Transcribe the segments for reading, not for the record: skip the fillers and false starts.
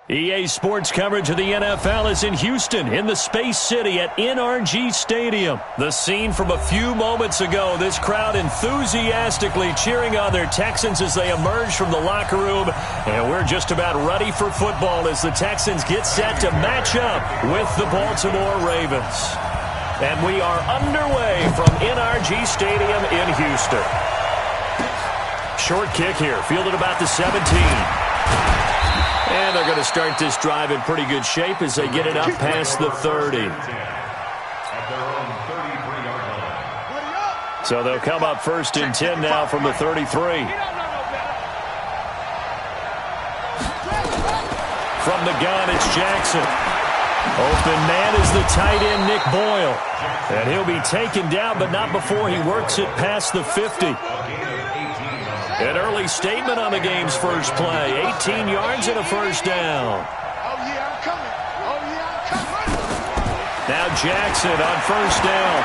EA Sports coverage of the NFL is in Houston, in the Space City at NRG Stadium. The scene from a few moments ago, this crowd enthusiastically cheering on their Texans as they emerge from the locker room. And we're just about ready for football as the Texans get set to match up with the Baltimore Ravens. And we are underway from NRG Stadium in Houston. Short kick here, fielded about the 17. And they're going to start this drive in pretty good shape as they get it up past the 30. So they'll come up 1st and 10 now from the 33. From the gun, it's Jackson. Open man is the tight end, Nick Boyle. And he'll be taken down, but not before he works it past the 50. An early statement on the game's first play. 18 yards and a first down. Now Jackson on first down.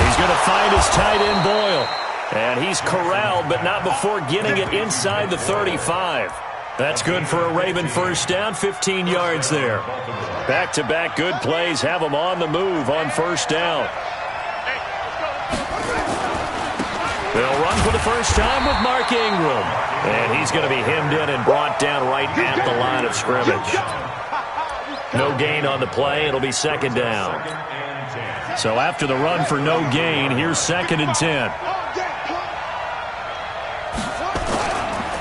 He's going to find his tight end Boyle. And he's corralled, but not before getting it inside the 35. That's good for a Raven first down, 15 yards there. Back-to-back good plays have them on the move on first down. They'll run for the first time with Mark Ingram. And he's going to be hemmed in and brought down right at the line of scrimmage. No gain on the play. It'll be second down. So after the run for no gain, here's 2nd and 10.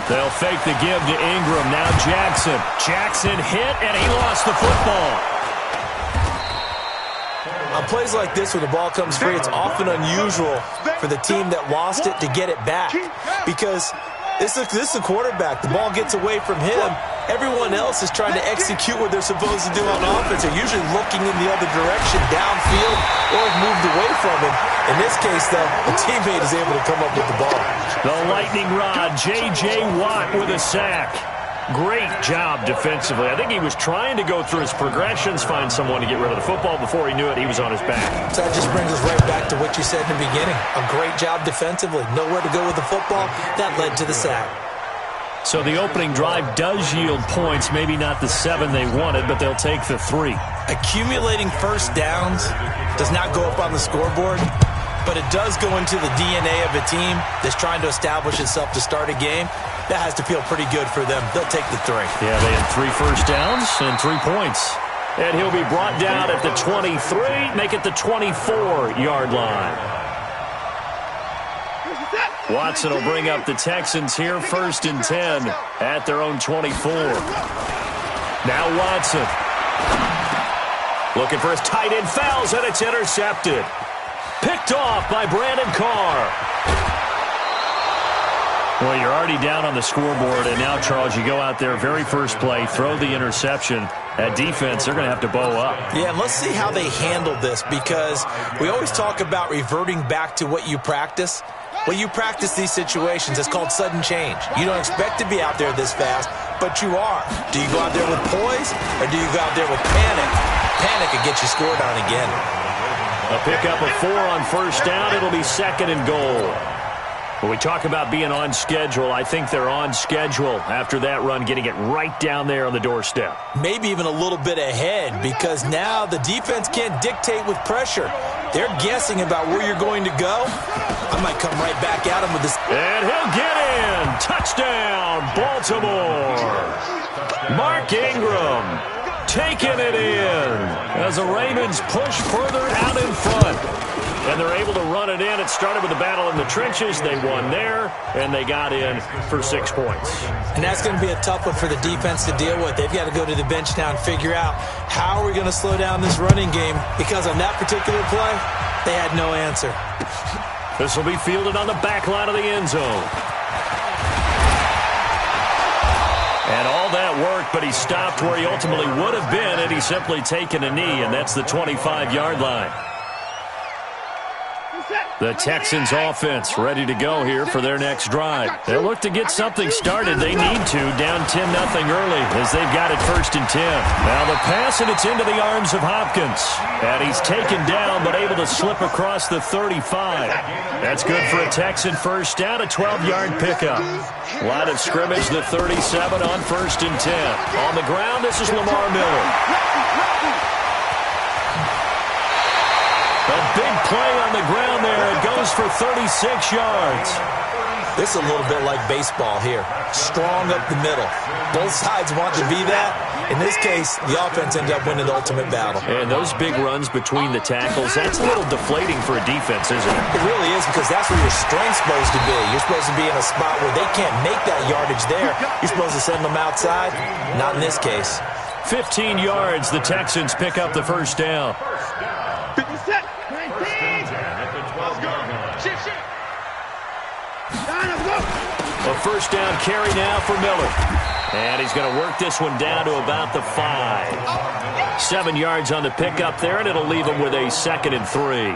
They'll fake the give to Ingram. Now Jackson. Jackson hit, and he lost the football. On plays like this where the ball comes free, it's often unusual for the team that lost it to get it back. Because this is a quarterback. The ball gets away from him. Everyone else is trying to execute what they're supposed to do on offense. They're usually looking in the other direction, downfield, or have moved away from him. In this case, though, a teammate is able to come up with the ball. The lightning rod, J.J. Watt with a sack. Great job defensively. I think he was trying to go through his progressions, find someone to get rid of the football. Before he knew it, he was on his back. So that just brings us right back to what you said in the beginning. A great job defensively. Nowhere to go with the football. That led to the sack. So the opening drive does yield points. Maybe not the 7 they wanted, but they'll take the 3. Accumulating first downs does not go up on the scoreboard, but it does go into the DNA of a team that's trying to establish itself to start a game. That has to feel pretty good for them. They'll take the 3. Yeah, they had 3 first downs and 3 points. And he'll be brought down at the 23, make it the 24-yard line. Watson will bring up the Texans here, 1st and 10 at their own 24. Now Watson. Looking for his tight end, fouls, and it's intercepted. Picked off by Brandon Carr. Well, you're already down on the scoreboard, and now, Charles, you go out there, very first play, throw the interception. At defense, they're going to have to bow up. Yeah, and let's see how they handle this, because we always talk about reverting back to what you practice. When you practice these situations, it's called sudden change. You don't expect to be out there this fast, but you are. Do you go out there with poise, or do you go out there with panic? Panic could get you scored on again. A pickup of 4 on first down. It'll be 2nd and goal. When we talk about being on schedule, I think they're on schedule after that run, getting it right down there on the doorstep. Maybe even a little bit ahead, because now the defense can't dictate with pressure. They're guessing about where you're going to go. I might come right back at him with this. And he'll get in. Touchdown, Baltimore. Mark Ingram taking it in as the Ravens push further out in front. And they're able to run it in. It started with a battle in the trenches. They won there, and they got in for 6 points. And that's going to be a tough one for the defense to deal with. They've got to go to the bench now and figure out how are we going to slow down this running game, because on that particular play, they had no answer. This will be fielded on the back line of the end zone. And all that work, but he stopped where he ultimately would have been had he simply taken a knee, and that's the 25-yard line. Set. The Texans offense ready to go here for their next drive. They'll look to get something started. They need to, down 10-0 early as they've got it 1st and 10. Now the pass, and it's into the arms of Hopkins. And he's taken down but able to slip across the 35. That's good for a Texan first down, a 12-yard pickup. Line of scrimmage, the 37 on 1st and 10. On the ground, this is Lamar Miller. A big play on the ground there. It goes for 36 yards. This is a little bit like baseball here. Strong up the middle. Both sides want to be that. In this case, the offense ended up winning the ultimate battle. And those big runs between the tackles, that's a little deflating for a defense, isn't it? It really is, because that's where your strength's supposed to be. You're supposed to be in a spot where they can't make that yardage there. You're supposed to send them outside. Not in this case. 15 yards. The Texans pick up the first down. A first down carry now for Miller. And he's going to work this one down to about the 5. 7 yards on the pickup there, and it'll leave him with a 2nd and 3.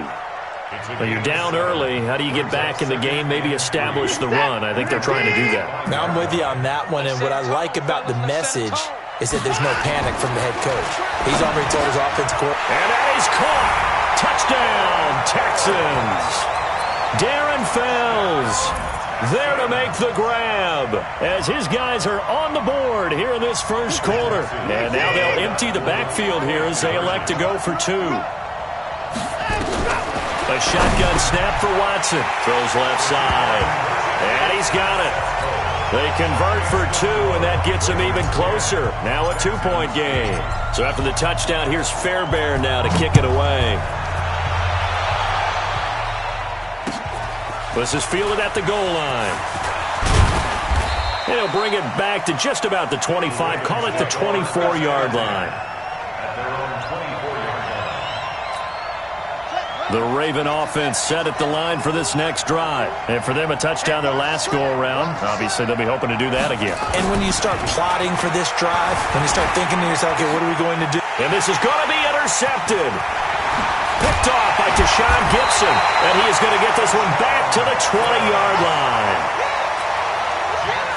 When you're down early, how do you get back in the game, maybe establish the run? I think they're trying to do that. Now I'm with you on that one, and what I like about the message is that there's no panic from the head coach. He's already told his offensive coordinator. And that is caught. Touchdown, Texans. Darren Fells there to make the grab as his guys are on the board here in this first quarter. And now they'll empty the backfield here as they elect to go for 2. A shotgun snap for Watson. Throws left side. And he's got it. They convert for 2, and that gets them even closer. Now a 2-point game. So after the touchdown, here's Fairbairn now to kick it away. This is fielded at the goal line. And he'll bring it back to just about the 25. Call it the 24-yard line. The Raven offense set at the line for this next drive. And for them, a touchdown their last go-around. Obviously, they'll be hoping to do that again. And when you start plotting for this drive, when you start thinking to yourself, okay, what are we going to do? And this is going to be intercepted. Picked off by Deshaun Gibson. And he is going to get this one back to the 20-yard line.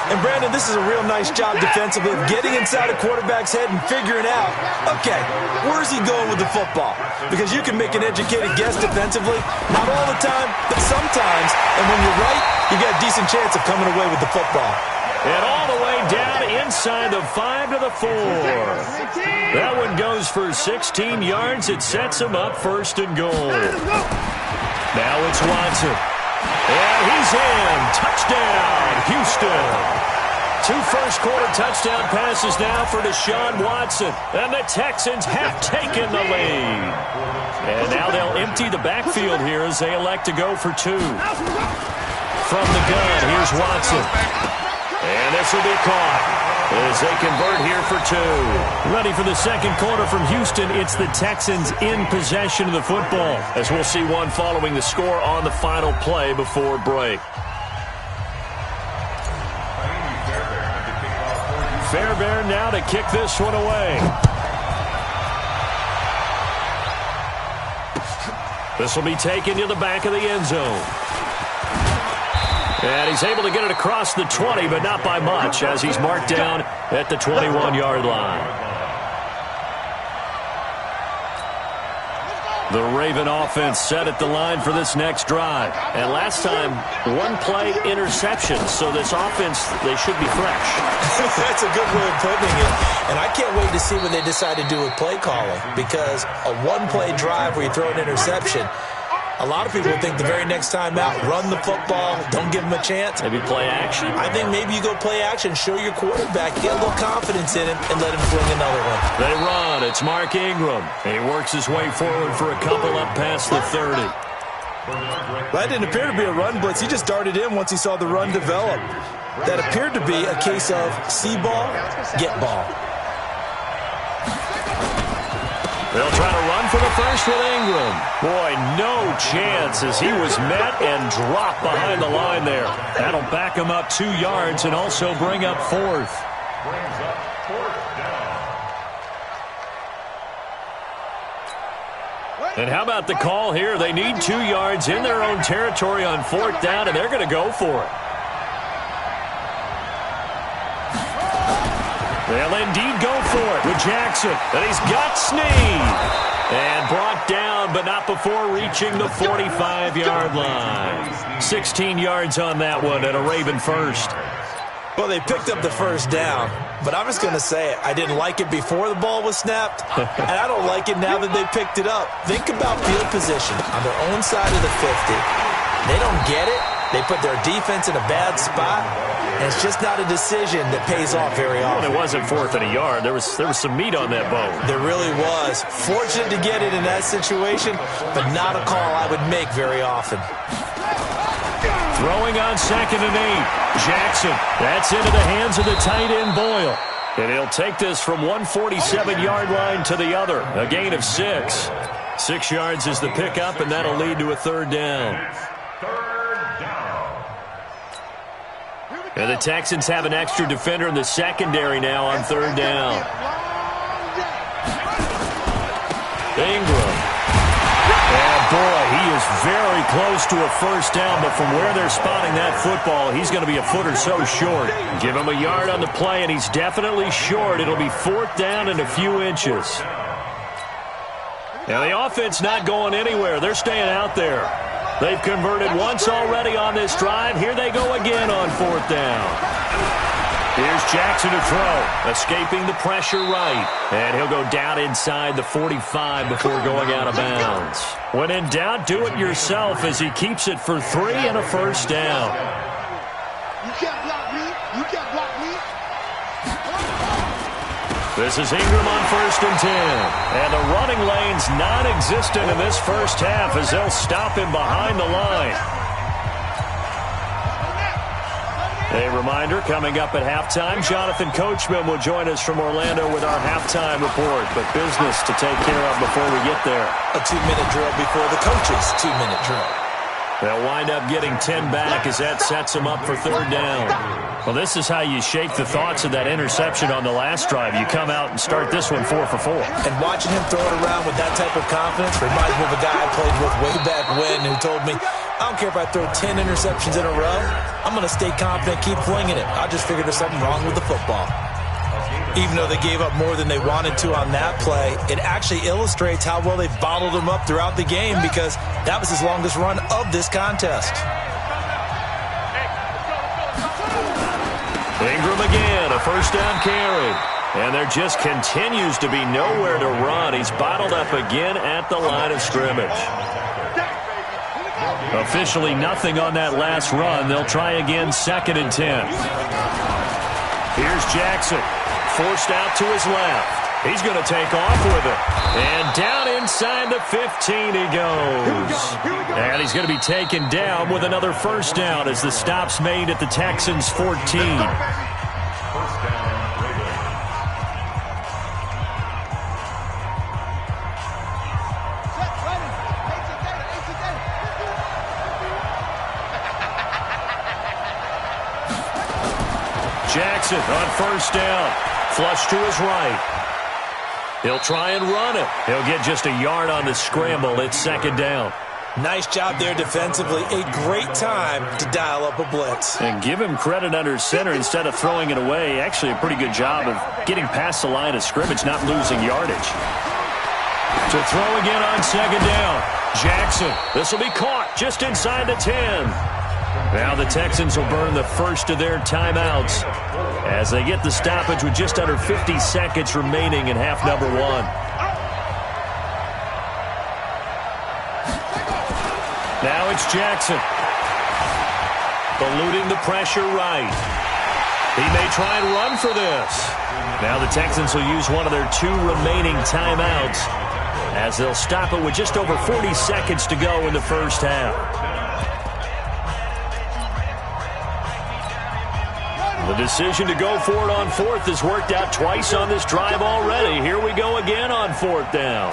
And, Brandon, this is a real nice job defensively of getting inside a quarterback's head and figuring out, okay, where's he going with the football? Because you can make an educated guess defensively, not all the time, but sometimes. And when you're right, you got a decent chance of coming away with the football. And all the way down inside the 5 to the 4. That one goes for 16 yards. It sets him up 1st and goal. Now it's Watson. And he's in. Touchdown, Houston. 2 first-quarter touchdown passes now for Deshaun Watson. And the Texans have taken the lead. And now they'll empty the backfield here as they elect to go for 2. From the gun, here's Watson. And this will be caught as they convert here for 2. Ready for the second quarter from Houston. It's the Texans in possession of the football, as we'll see one following the score on the final play before break. Fairbairn now to kick this one away. This will be taken to the back of the end zone. And he's able to get it across the 20, but not by much, as he's marked down at the 21-yard line. The Raven offense set at the line for this next drive. And last time, 1-play interception. So this offense, they should be fresh. That's a good way of putting it. And I can't wait to see what they decide to do with play calling. Because a 1-play drive where you throw an interception, a lot of people think the very next time out, run the football, don't give him a chance. Maybe play action? I think maybe you go play action, show your quarterback, get a little confidence in him, and let him fling another one. They run. It's Mark Ingram. He works his way forward for a couple up past the 30. That didn't appear to be a run blitz. He just darted in once he saw the run develop. That appeared to be a case of see ball, get ball. They'll try to run for the first with Ingram. Boy, no chance as he was met and dropped behind the line there. That'll back him up 2 yards and also bring up 4th. Brings up 4th down. And how about the call here? They need 2 yards in their own territory on 4th down, and they're going to go for it. They'll indeed go for it with Jackson. And he's got Snead. And brought down, but not before reaching the 45-yard line. 16 yards on that one, and a Raven first. Well, they picked up the first down, but I'm just going to say it. I didn't like it before the ball was snapped, and I don't like it now that they picked it up. Think about field position on their own side of the 50. They don't get it. They put their defense in a bad spot, and it's just not a decision that pays off very often. Well, it wasn't 4th and a yard. There was some meat on that bone. There really was. Fortunate to get it in that situation, but not a call I would make very often. Throwing on 2nd and 8. Jackson. That's into the hands of the tight end, Boyle. And he'll take this from 147-yard line to the other. A gain of 6. 6 yards is the pickup, and that'll lead to a 3rd down. And the Texans have an extra defender in the secondary now on 3rd down. Ingram. And boy, he is very close to a first down, but from where they're spotting that football, he's going to be a foot or so short. Give him a yard on the play, and he's definitely short. It'll be 4th down and a few inches. Now the offense not going anywhere. They're staying out there. They've converted once already on this drive. Here they go again on 4th down. Here's Jackson to throw, escaping the pressure right. And he'll go down inside the 45 before going out of bounds. When in doubt, do it yourself as he keeps it for 3 and a first down. You can't block me. You can't block me. This is Ingram on 1st and 10. And the running lane's non-existent in this first half as they'll stop him behind the line. A reminder, coming up at halftime, Jonathan Coachman will join us from Orlando with our halftime report. But business to take care of before we get there. A 2-minute drill before the coach's 2-minute drill. They'll wind up getting 10 back as that sets them up for 3rd down. Well, this is how you shake the thoughts of that interception on the last drive. You come out and start this one 4 for 4. And watching him throw it around with that type of confidence reminds me of a guy I played with way back when who told me, I don't care if I throw 10 interceptions in a row. I'm going to stay confident, keep flinging it. I just figured there's something wrong with the football. Even though they gave up more than they wanted to on that play, it actually illustrates how well they've bottled him up throughout the game because that was his longest run of this contest. Ingram again, a first down carry. And there just continues to be nowhere to run. He's bottled up again at the line of scrimmage. Officially nothing on that last run. They'll try again 2nd and 10. Here's Jackson. Forced out to his left. He's going to take off with it. And down inside the 15 he goes. And he's going to be taken down with another first down as the stop's made at the Texans' 14. Jackson on first down. Flush to his right. He'll try and run it. He'll get just a yard on the scramble. It's 2nd down. Nice job there defensively. A great time to dial up a blitz. And give him credit under center instead of throwing it away. Actually a pretty good job of getting past the line of scrimmage, not losing yardage. To throw again on 2nd down. Jackson. This will be caught just inside the 10. Now the Texans will burn the first of their timeouts as they get the stoppage with just under 50 seconds remaining in half number 1. Now it's Jackson. Eluding the pressure right. He may try and run for this. Now the Texans will use one of their 2 remaining timeouts as they'll stop it with just over 40 seconds to go in the first half. The decision to go for it on 4th has worked out twice on this drive already. Here we go again on 4th down.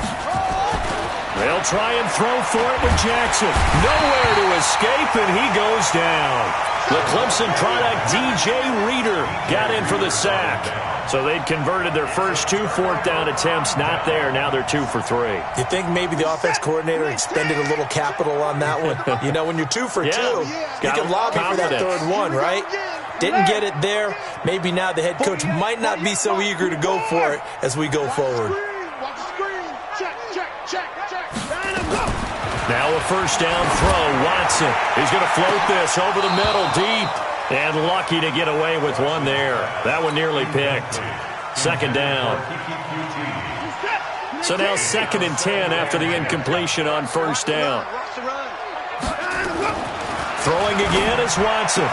They'll try and throw for it with Jackson. Nowhere to escape, and he goes down. The Clemson product, DJ Reader, got in for the sack. So they'd converted their first 2 fourth-down attempts. Not there. Now they're 2 for 3. You think maybe the offense coordinator expended a little capital on that one? You know, when you're 2 for 2, you can lobby for that third one, right? Didn't get it there. Maybe now the head coach might not be so eager to go for it as we go forward. Now a first down throw. Watson. He's going to float this over the middle deep. And lucky to get away with one there. That one nearly picked. Second down. So now 2nd and 10 after the incompletion on first down. Throwing again is Watson.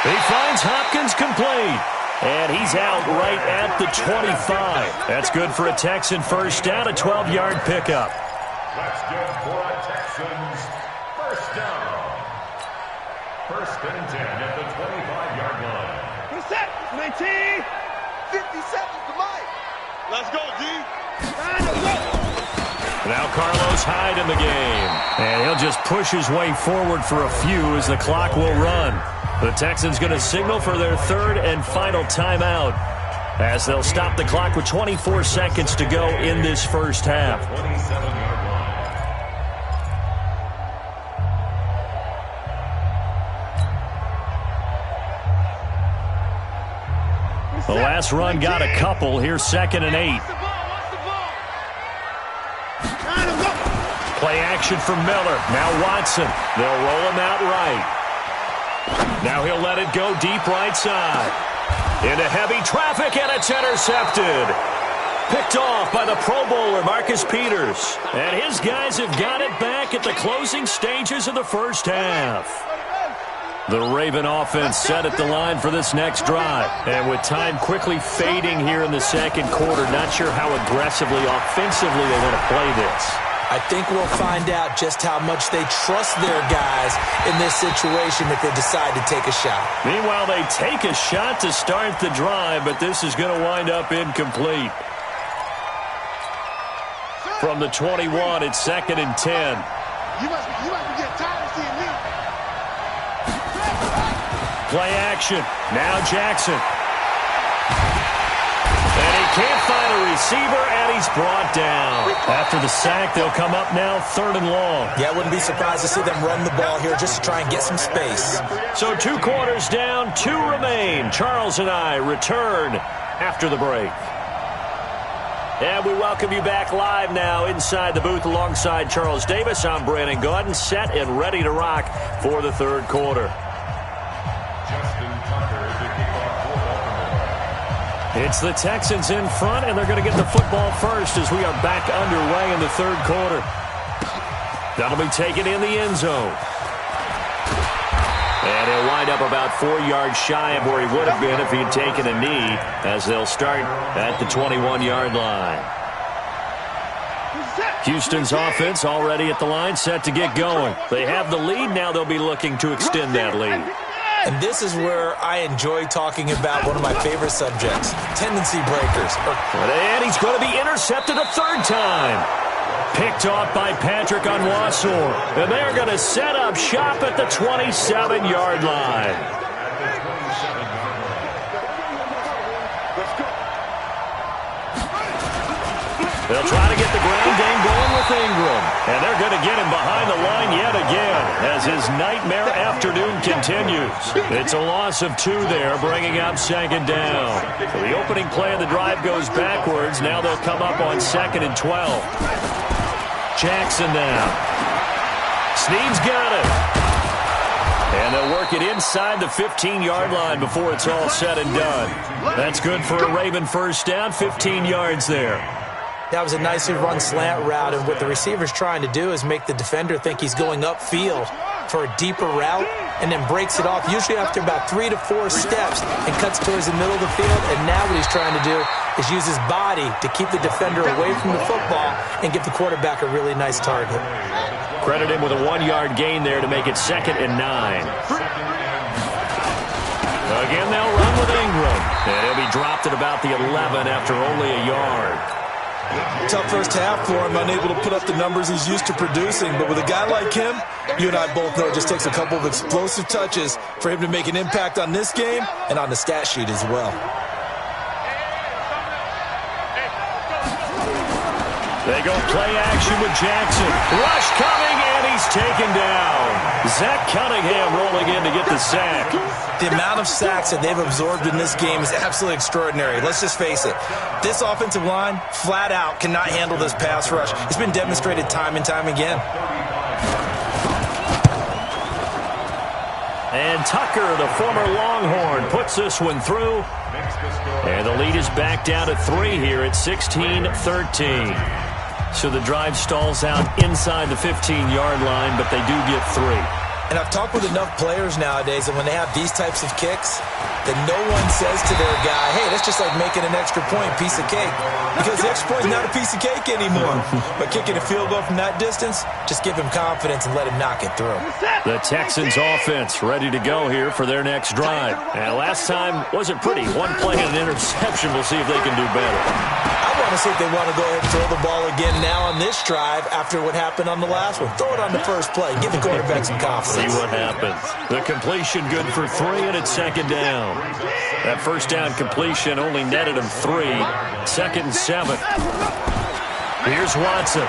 He finds Hopkins complete. And he's out right at the 25. That's good for a Texan first down, a 12-yard pickup. That's good for a Texans first down. 1st and 10 at the 25-yard line. Who's set? 19. 50 seconds to Mike. Let's go, D. Now Carlos Hyde in the game. And he'll just push his way forward for a few as the clock will run. The Texans going to signal for their 3rd and final timeout as they'll stop the clock with 24 seconds to go in this first half. 27-yard line. The last run got a couple. Here's 2nd and 8. Play action from Miller. Now Watson. They'll roll him out right. Now he'll let it go deep right side. Into heavy traffic, and it's intercepted. Picked off by the Pro Bowler, Marcus Peters. And his guys have got it back at the closing stages of the first half. The Raven offense set at the line for this next drive. And with time quickly fading here in the second quarter, not sure how aggressively, offensively they want to play this. I think we'll find out just how much they trust their guys in this situation if they decide to take a shot. Meanwhile, they take a shot to start the drive, but this is going to wind up incomplete. From the 21, it's 2nd and 10. You must be getting tired of seeing me. Play action. Now Jackson. And he can't find a receiver, and he's brought down. After the sack, they'll come up now 3rd and long. Yeah, I wouldn't be surprised to see them run the ball here just to try and get some space. So 2 quarters down, 2 remain. Charles and I return after the break. And we welcome you back live now inside the booth alongside Charles Davis. I'm Brandon Gaudin, set and ready to rock for the 3rd quarter. It's the Texans in front, and they're going to get the football first as we are back underway in the 3rd quarter. That'll be taken in the end zone. And he'll wind up about 4 yards shy of where he would have been if he'd taken a knee, as they'll start at the 21-yard line. Houston's offense already at the line, set to get going. They have the lead. Now they'll be looking to extend that lead. And this is where I enjoy talking about one of my favorite subjects, tendency breakers. And he's going to be intercepted a 3rd time. Picked off by Patrick Onwuasor. And they're going to set up shop at the 27-yard line. They'll try to get the ground game going with Ingram. And they're going to get him behind the line yet again as his nightmare afternoon continues. It's a loss of 2 there, bringing up 2nd down. So the opening play of the drive goes backwards. Now they'll come up on 2nd and 12. Jackson now. Snead's got it. And they'll work it inside the 15-yard line before it's all said and done. That's good for a Raven first down, 15 yards there. That was a nicely run slant route, and what the receiver's trying to do is make the defender think he's going upfield for a deeper route and then breaks it off, usually after about 3 to 4 steps, and cuts towards the middle of the field. And now what he's trying to do is use his body to keep the defender away from the football and give the quarterback a really nice target. Credit him with a 1-yard gain there to make it 2nd and 9. Again, they'll run with Ingram. And he'll be dropped at about the 11 after only a yard. Tough first half for him, unable to put up the numbers he's used to producing. But with a guy like him, you and I both know it just takes a couple of explosive touches for him to make an impact on this game and on the stat sheet as well. They go play action with Jackson. Rush coming, and he's taken down. Zach Cunningham rolling in to get the sack. The amount of sacks that they've absorbed in this game is absolutely extraordinary. Let's just face it. This offensive line, flat out, cannot handle this pass rush. It's been demonstrated time and time again. And Tucker, the former Longhorn, puts this one through. And the lead is back down to 3 here at 16-13. So the drive stalls out inside the 15-yard line, but they do get 3. And I've talked with enough players nowadays that when they have these types of kicks, that no one says to their guy, hey, that's just like making an extra point, piece of cake. Because the extra point is not a piece of cake anymore. But kicking a field goal from that distance, just give him confidence and let him knock it through. The Texans offense ready to go here for their next drive. And last time wasn't pretty. One play and an interception. We'll see if they can do better. I want to see if they want to go ahead and throw the ball again now on this drive after what happened on the last one. Throw it on the first play. Give the quarterback some confidence. See what happens. The completion good for 3, and it's second down. That first down completion only netted him 3. Second and 7. Here's Watson.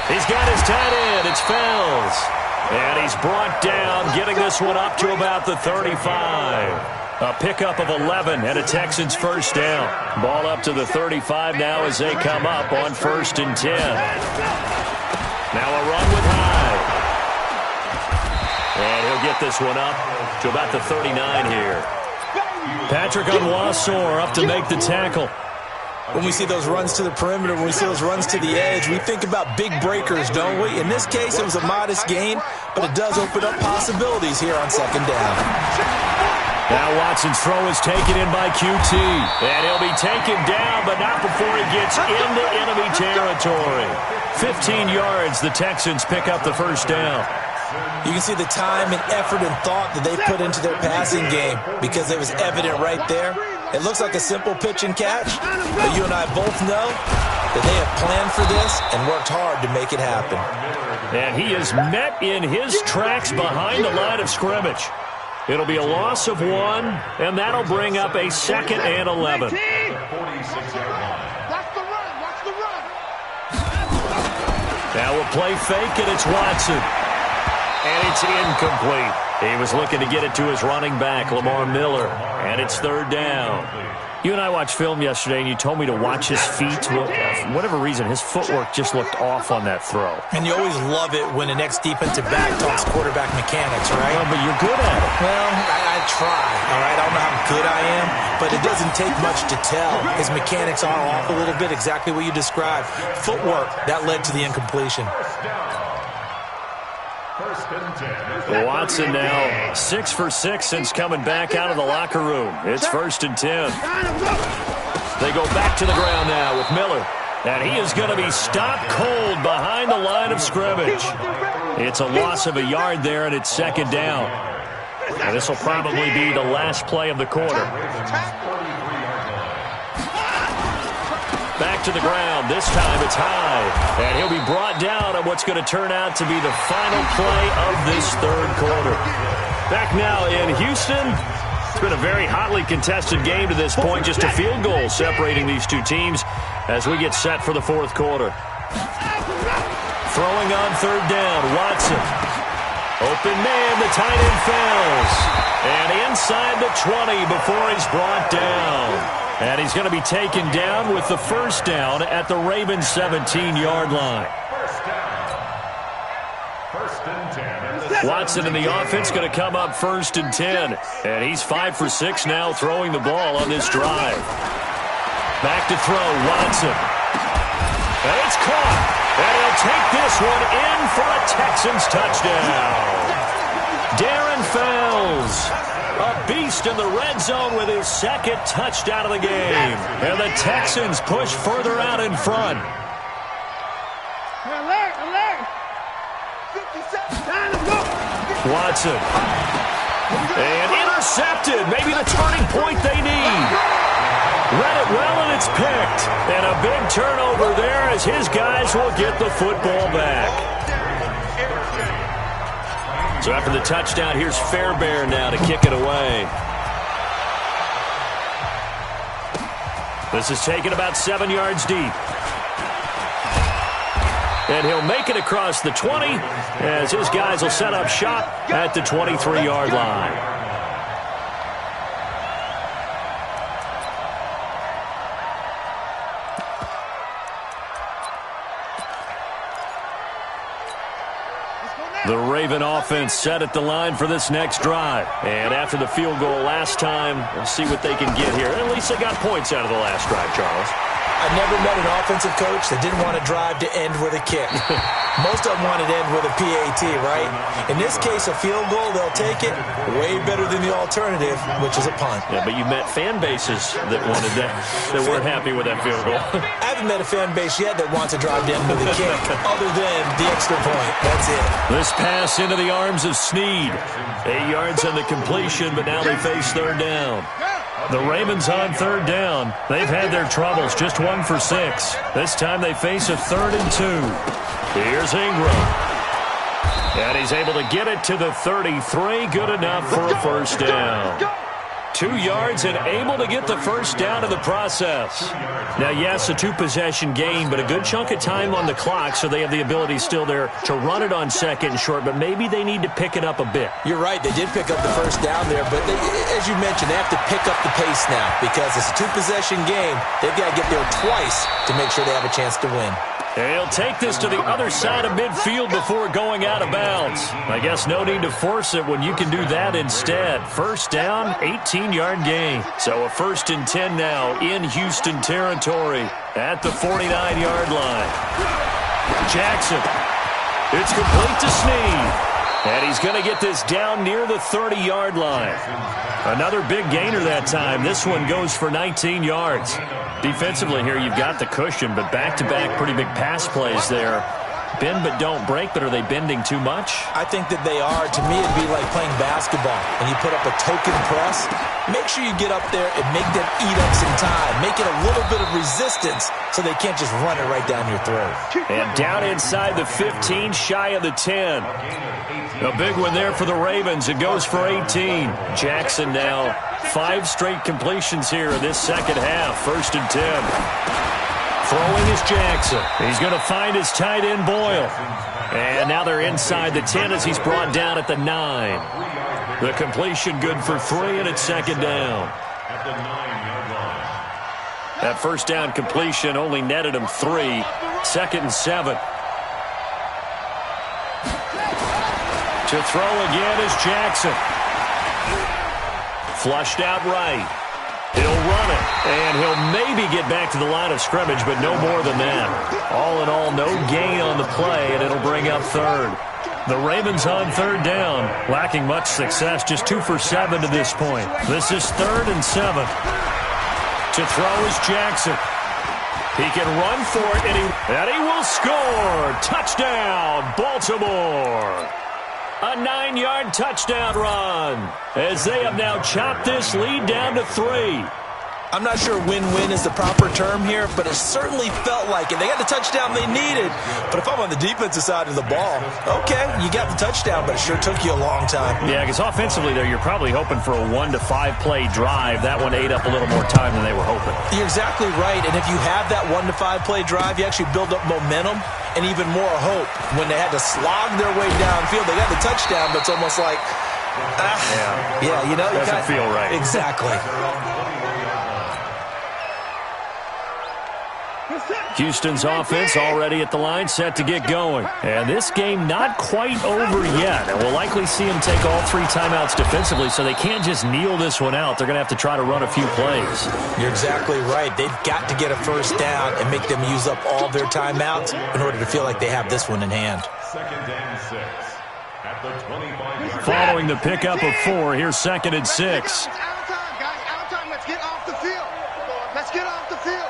He's got his tight end. It's Fells. And he's brought down, getting this one up to about the 35. A pickup of 11 and a Texans first down. Ball up to the 35 now as they come up on 1st and 10. Now a run with Hyde. And he'll get this one up to about the 39 here. Patrick Onwuasor up to make the tackle. When we see those runs to the perimeter, when we see those runs to the edge, we think about big breakers, don't we? In this case, it was a modest gain, but it does open up possibilities here on second down. Now Watson's throw is taken in by QT. And he'll be taken down, but not before he gets into enemy territory. 15 yards, the Texans pick up the first down. You can see the time and effort and thought that they put into their passing game because it was evident right there. It looks like a simple pitch and catch, but you and I both know that they have planned for this and worked hard to make it happen. And he is met in his tracks behind the line of scrimmage. It'll be a loss of 1, and that'll bring up a 2nd and 11. Now we'll play fake, and it's Watson. And it's incomplete. He was looking to get it to his running back, Lamar Miller. And it's 3rd down. You and I watched film yesterday, and you told me to watch his feet. Well, for whatever reason, his footwork just looked off on that throw. And you always love it when an ex-defensive back talks quarterback mechanics, right? Well, but you're good at it. Well, I try, all right? I don't know how good I am, but it doesn't take much to tell. His mechanics are off a little bit, exactly what you described. Footwork, that led to the incompletion. Watson now 6 for 6 since coming back out of the locker room. It's 1st and 10. They go back to the ground now with Miller. And he is going to be stopped cold behind the line of scrimmage. It's a loss of a yard there, and it's 2nd down. And this will probably be the last play of the quarter. Back to the ground. This time it's Hyde. And he'll be brought down on what's going to turn out to be the final play of this 3rd quarter. Back now in Houston. It's been a very hotly contested game to this point. Just a field goal separating these two teams as we get set for the 4th quarter. Throwing on 3rd down. Watson. Open man. The tight end fails. And inside the 20 before he's brought down. And he's going to be taken down with the first down at the Ravens' 17-yard line. Watson in the offense going to come up 1st and 10. And he's 5 for 6 now throwing the ball on this drive. Back to throw, Watson. And it's caught. And he'll take this one in for a Texans touchdown. Darren Fells. A beast in the red zone with his 2nd touchdown of the game. And the Texans push further out in front. Alert, alert. Watson. And intercepted. Maybe the turning point they need. Read it well, and it's It's picked. And a big turnover there as his guys will get the football back. So after the touchdown, here's Fairbairn now to kick it away. This is taken about 7 yards deep. And he'll make it across the 20 as his guys will set up shop at the 23-yard line. The Raven offense set at the line for this next drive. And after the field goal last time, we'll see what they can get here. At least they got points out of the last drive, Charles. I never met an offensive coach that didn't want to drive to end with a kick. Most of them wanted to end with a PAT, right? In this case, a field goal, they'll take it. Way better than the alternative, which is a punt. Yeah, but you met fan bases that wanted that, that weren't happy with that field goal. I haven't met a fan base yet that wants to drive to end with a kick, other than the extra point. That's it. This pass into the arms of Snead. 8 yards on the completion, but now they face third down. The Ravens on third down. They've had their troubles, just 1 for 6. This time they face a 3rd and 2. Here's Ingram. And he's able to get it to the 33. Good enough for a first down. 2 yards and able to get the first down in the process. Now, yes, a 2-possession game, but a good chunk of time on the clock, so they have the ability still there to run it on 2nd and short, but maybe they need to pick it up a bit. You're right. They did pick up the first down there, but they, as you mentioned, they have to pick up the pace now because it's a 2-possession game. They've got to get there twice to make sure they have a chance to win. He'll take this to the other side of midfield before going out of bounds. I guess no need to force it when you can do that instead. First down, 18-yard gain. So a 1st and 10 now in Houston territory at the 49-yard line. Jackson. It's complete to Snead. And he's going to get this down near the 30-yard line. Another big gainer that time. This one goes for 19 yards. Defensively here, you've got the cushion, but back-to-back pretty big pass plays there. Bend but don't break, but are they bending too much? I think that they are. To me, it'd be like playing basketball. When you put up a token press, make sure you get up there and make them eat up some time. Make it a little bit of resistance so they can't just run it right down your throat. And down inside the 15, shy of the 10. A big one there for the Ravens. It goes for 18. Jackson now 5 straight completions here in this second half. 1st and 10. Throwing is Jackson. He's going to find his tight end, Boyle. And now they're inside the 10 as he's brought down at the 9. The completion good for 3, and it's 2nd down. That first down completion only netted him 3. 2nd and 7. To throw again is Jackson. Flushed out right. He'll run it, and he'll maybe get back to the line of scrimmage, but no more than that. All in all, no gain on the play, and it'll bring up 3rd. The Ravens on 3rd down, lacking much success, just 2 for 7 to this point. This is 3rd and 7. To throw is Jackson. He can run for it, and he will score. Touchdown, Baltimore. A 9-yard touchdown run as they have now chopped this lead down to 3. I'm not sure win-win is the proper term here, but it certainly felt like it. They got the touchdown they needed, but if I'm on the defensive side of the ball, okay, you got the touchdown, but it sure took you a long time. Yeah, because offensively there, you're probably hoping for a 1 to 5 play drive. That one ate up a little more time than they were hoping. You're exactly right, and if you have that 1 to 5 play drive, you actually build up momentum and even more hope. When they had to slog their way downfield, they got the touchdown, but it's almost like, yeah, you know, doesn't feel right. Exactly. Houston's offense already at the line, set to get going. And this game not quite over yet. And we'll likely see them take all 3 timeouts defensively, so they can't just kneel this one out. They're going to have to try to run a few plays. You're exactly right. They've got to get a first down and make them use up all their timeouts in order to feel like they have this one in hand. 2nd and 6 at the 25-yard. Following the pickup of 4, here's 2nd and 6. Out of time, guys. Out of time. Let's get off the field. Let's get off the field.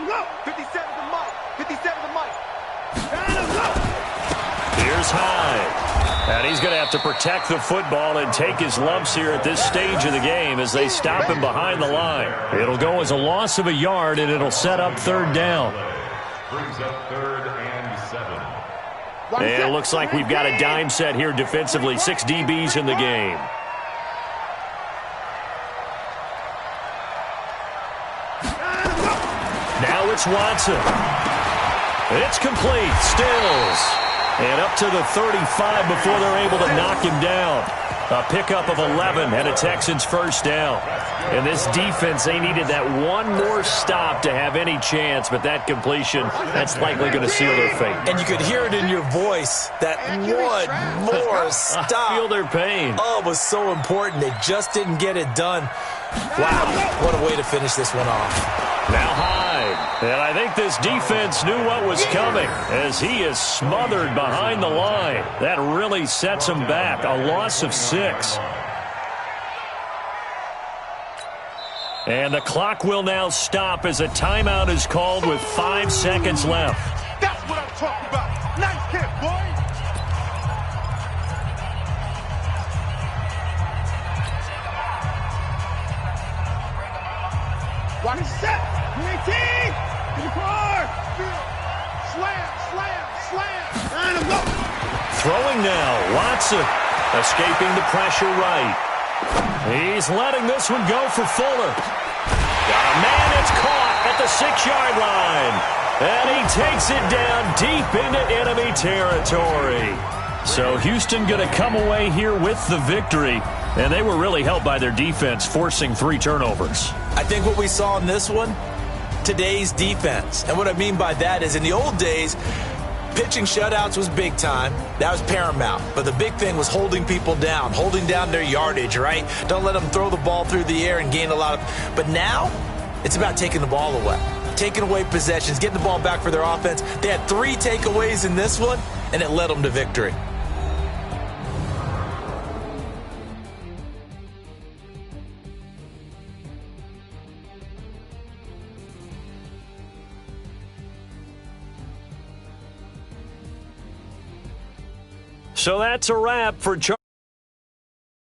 Go. 57 to Mike. 57 to Mike. Go. Here's Hyde. And he's going to have to protect the football and take his lumps here at this stage of the game as they stop him behind the line. It'll go as a loss of a yard, and it'll set up third down. Brings up 3rd and 7. And it looks like we've got a dime set here defensively. 6 DBs in the game. Now it's Watson. It's complete. Stills. And up to the 35 before they're able to knock him down. A pickup of 11 and a Texans first down. And this defense, they needed that one more stop to have any chance, but that completion, that's likely going to seal their fate. And you could hear it in your voice, that one more stop. I feel their pain. Oh, it was so important. They just didn't get it done. Wow, what a way to finish this one off. Now Hyde. And I think this defense knew what was coming as he is smothered behind the line. That really sets him back. A loss of 6. And the clock will now stop as a timeout is called with 5 seconds left. That's what I'm talking about. Nice kick, boy. Watch it set. UAT. To the car. Slam, slam, slam. And I'm go. Throwing now. Watson escaping the pressure right. He's letting this one go for Fuller. Man, it's caught at the 6-yard line. And he takes it down deep into enemy territory. So Houston going to come away here with the victory. And they were really helped by their defense, forcing 3 turnovers. I think what we saw in this one, today's defense. And what I mean by that is in the old days, pitching shutouts was big time. That was paramount. But the big thing was holding people down, holding down their yardage, right? Don't let them throw the ball through the air and gain a lot of... But now, it's about taking the ball away. Taking away possessions, getting the ball back for their offense. They had 3 takeaways in this one, and it led them to victory. So that's a wrap for